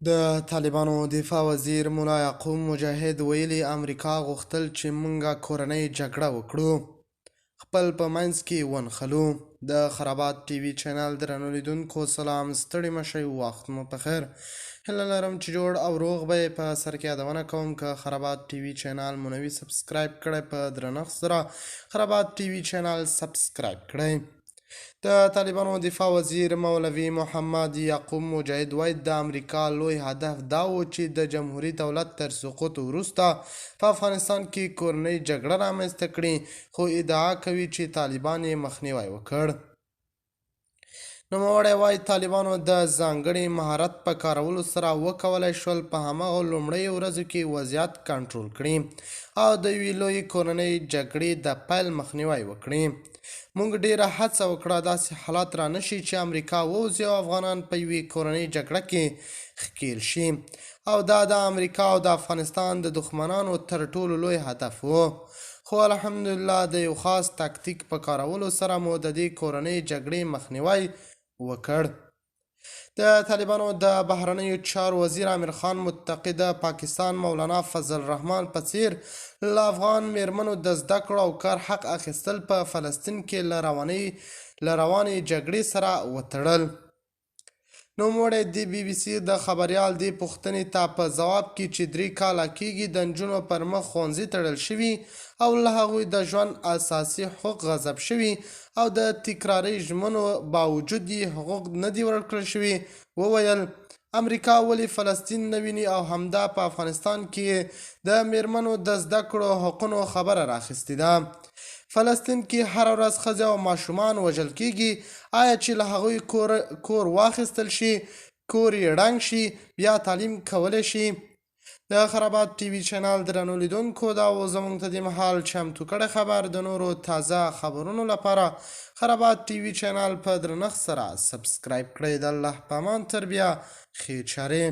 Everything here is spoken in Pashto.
د طالبانو دفاع وزیر ملا یعقوب مجاهد ویلي امریکا غوښتل چې مونږه کورنۍ جګړه وکړو، خپل په منځ کې ونښلو. د خرابات ټي وي چینل درنو لیدونکو سلام، ستړي مشئ، وخت مو په خیر. هیله لرم چې جوړ او روغ به یې. په سر کې یادونه کوم که خرابات ټي وي چینل مو نوي سبسکرایب کړئ، په درنښت سره خرابات ټي وي چینل سبسکرایب کړئ. د طالبانو دفاع وزیر مولوي محمد یعقوب مجاهد وایي د امریکا لوی هدف دا و چې د جمهوري دولت تر سقوط وروسته په افغانستان کې کورنۍ جګړه رامنځته کړي، خو ادعا کوي چې طالبان یې مخنیوی وکړ. نوموړی وایي طالبانو د ځانګړي مهارت په کارولو سره وکولای شول په هماغه لومړیو ورځو کې وضعیت کنټرول کړي او د یوې لویې کورنۍ جګړې د پیل مخنیوی وکړي. موږ ډیره هڅه وکړه داسې حالات را نشي چې امریکا ووځي او افغانان په یوې کورنۍ جګړه کې ښکېل شي، او دا د امریکا او د افغانستان د دښمنانو تر ټولو لوی هدف و. خو الحمدلله د یو خاص تاکتیک په کارولو سره مو د دې کورنۍ جګړې مخنیوی وکړ. د طالبانو د بهرنیو چارو وزیر امیر خان متقي د پاکستان مولانا فضل الرحمن په څیر له افغان میرمنو د زده کړو او کار حق اخیستل په فلسطین کې له روانې جګړې سره وتړل. نوموړی د بي بي سي د خبریال دې پوښتنې ته په ځواب کې چې 3 کاله کېږي د نجونو پر مخ ښوونځي تړل شوي او له هغوی د ژوند اساسي حقوق غصب شوي او د تکراري ژمنو باوجود یې حقوق نه دي ورکړل شوي، وویل امریکا ولې فلسطین نه ویني او همدا په افغانستان کې د میرمنو د زده کړو حقونو خبره راخیستې ده. فلسطین کې هر ورځ ښځې او ماشومان وژل کېږي. آیا چې له هغوی کور واخیستل شي، کور یې ړنګ شي، بیا تعلیم کولی شي؟ د خرابات ټي وي چینل درنو لیدونکو دا و زموږ ته د مهال چمتو کړی خبر. د نورو تازه خبرونو لپاره خرابات ټي وي چینل په درنښت سره سبسکرایب کړئ. د الله په امان تر بیا ښې چارې.